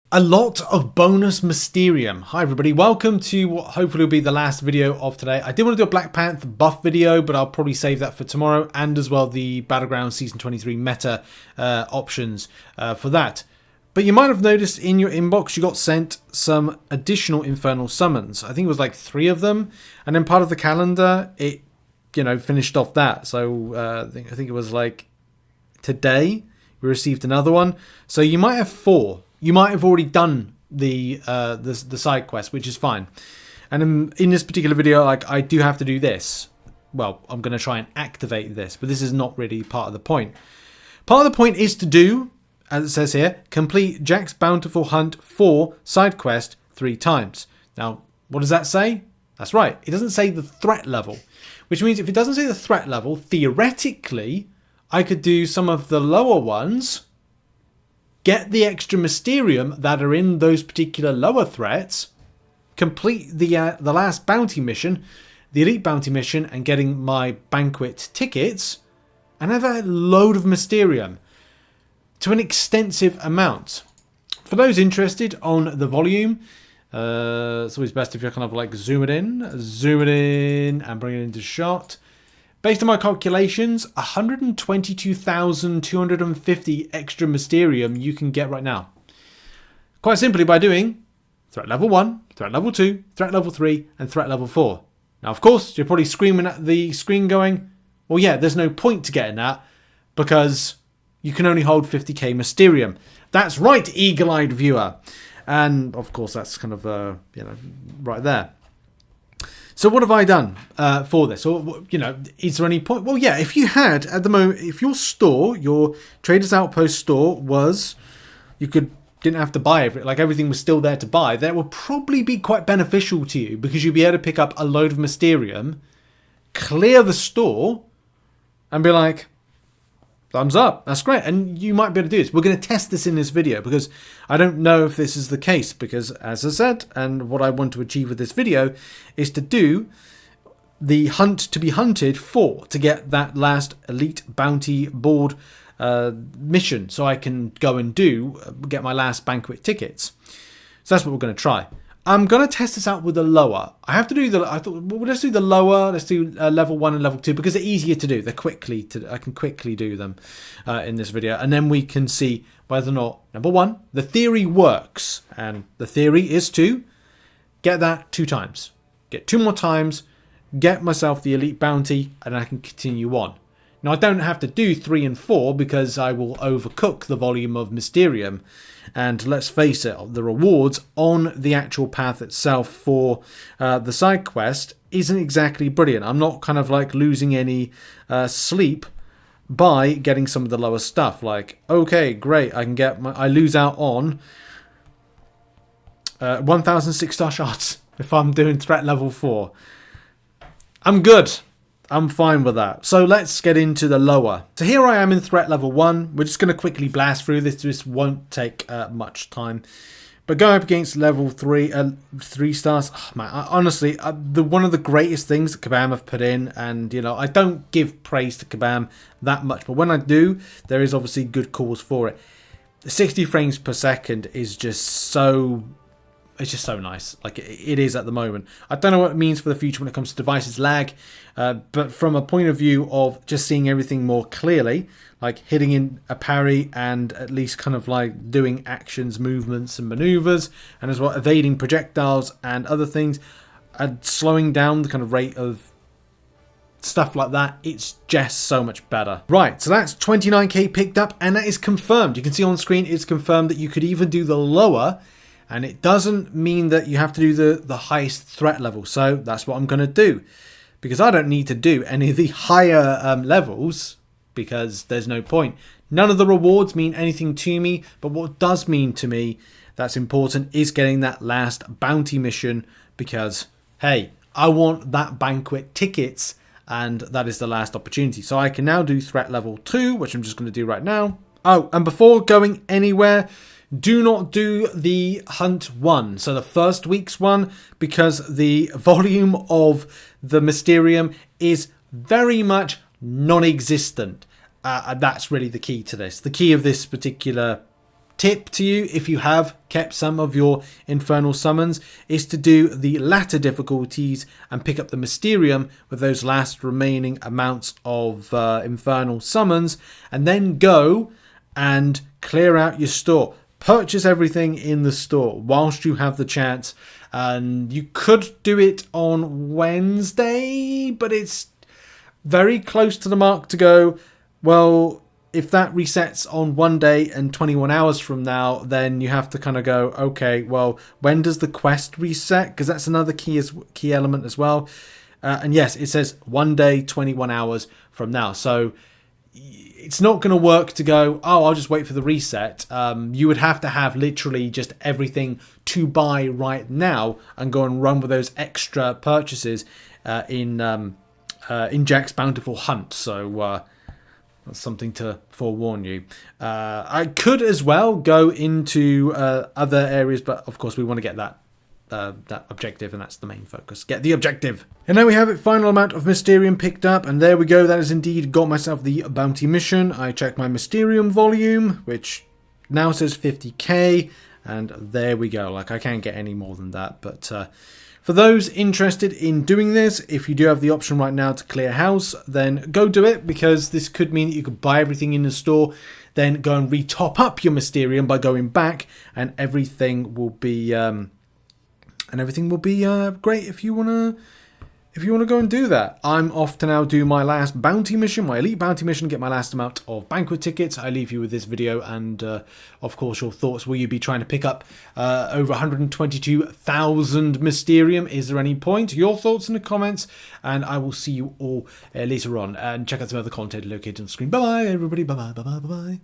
A lot of bonus Mysterium. Hi everybody, welcome to what hopefully will be the last video of today. I did want to do a Black Panther buff video, but I'll probably save that for tomorrow, and as well the Battleground Season 23 meta options for that. But you might have noticed in your inbox you got sent some additional Infernal Summons. I think it was like 3 of them, and then part of the calendar it, finished off that. So I think it was like today we received another one. So you might have 4. You might have already done the side quest, which is fine. And in this particular video, I do have to do this. Well, I'm going to try and activate this, but this is not really part of the point. Part of the point is to do, as it says here, complete Jack's Bountiful Hunt 4 side quest 3 times. Now, what does that say? That's right. It doesn't say the threat level, which means if it doesn't say the threat level, theoretically, I could do some of the lower ones, get the extra Mysterium that are in those particular lower threats, complete the last bounty mission, the Elite bounty mission, and getting my Banquet tickets, and have a load of Mysterium to an extensive amount. For those interested on the volume, it's always best if you kind of like zoom it in, and bring it into shot. Based on my calculations, 122,250 extra Mysterium you can get right now. Quite simply by doing threat level 1, threat level 2, threat level 3, and threat level 4. Now, of course, you're probably screaming at the screen going, well, yeah, there's no point to getting that because you can only hold 50k Mysterium. That's right, eagle-eyed viewer. And, of course, that's kind of, right there. So what have I done for this? Or, is there any point? Well, yeah, if you had, at the moment, if your store, your Traders Outpost store was, didn't have to buy everything, like everything was still there to buy, that would probably be quite beneficial to you because you'd be able to pick up a load of Mysterium, clear the store, and be like, thumbs up, that's great. And you might be able to do this. We're going to test this in this video because I don't know if this is the case because, as I said, and what I want to achieve with this video is to do the hunt to be hunted for, to get that last Elite bounty board mission so I can go and get my last Banquet tickets. So that's what we're going to try. I'm going to test this out with the lower. I have to do let's do the lower. Let's do level 1 and level 2 because they're easier to do. I can quickly do them in this video. And then we can see whether or not, number 1, the theory works. And the theory is to get that 2 times. Get 2 more times, get myself the Elite bounty, and I can continue on. Now, I don't have to do 3 and 4 because I will overcook the volume of Mysterium. And let's face it, the rewards on the actual path itself for the side quest isn't exactly brilliant. I'm not kind of like losing any sleep by getting some of the lower stuff. Like, okay, great, I lose out on 1,000 6-star shots if I'm doing threat level 4. I'm good. I'm fine with that. So let's get into the lower. So here I am in threat level 1. We're just going to quickly blast through this. This won't take much time. But going up against level 3 stars, oh man, honestly, one of the greatest things that Kabam have put in, and I don't give praise to Kabam that much, but when I do, there is obviously good cause for it. 60 frames per second is just so... It's just so nice, like it is at the moment. I don't know what it means for the future when it comes to devices lag, but from a point of view of just seeing everything more clearly, like hitting in a parry and at least kind of like doing actions, movements and maneuvers, and as well evading projectiles and other things, and slowing down the kind of rate of stuff like that, it's just so much better. Right, so that's 29k picked up, and that is confirmed. You can see on screen it's confirmed that you could even do the lower. And it doesn't mean that you have to do the highest threat level. So that's what I'm going to do. Because I don't need to do any of the higher levels. Because there's no point. None of the rewards mean anything to me. But what does mean to me that's important is getting that last bounty mission. Because, hey, I want that Banquet tickets. And that is the last opportunity. So I can now do threat level 2. Which I'm just going to do right now. Oh, and before going anywhere... do not do the hunt 1, so the first week's one, because the volume of the Mysterium is very much non-existent. That's really the key to this. The key of this particular tip to you, if you have kept some of your infernal summons, is to do the latter difficulties and pick up the Mysterium with those last remaining amounts of infernal summons, and then go and clear out your store. Purchase everything in the store whilst you have the chance. And you could do it on Wednesday, but it's very close to the mark to go, well, if that resets on one day and 21 hours from now, then you have to kind of go, okay, well, when does the quest reset? Because that's another key element as well. And yes, it says 1 day, 21 hours from now. So it's not going to work to go, oh, I'll just wait for the reset. You would have to have literally just everything to buy right now and go and run with those extra purchases in Jack's Bountiful Hunt. So that's something to forewarn you. I could as well go into other areas, but of course we want to get that objective, and that's the main focus. Get the objective. And there we have it, final amount of Mysterium picked up, and there we go. That has indeed got myself the bounty mission. I checked my Mysterium volume, which now says 50k, and there we go. Like, I can't get any more than that, but for those interested in doing this, if you do have the option right now to clear house, then go do it, because this could mean that you could buy everything in the store, then go and re-top up your Mysterium by going back, and everything will be great if you wanna go and do that. I'm off to now do my last bounty mission, my elite bounty mission, get my last amount of banquet tickets. I leave you with this video and of course your thoughts. Will you be trying to pick up over 122,000 Mysterium? Is there any point? Your thoughts in the comments, and I will see you all later on, and check out some other content located on the screen. Bye bye everybody, bye bye, bye bye, bye bye.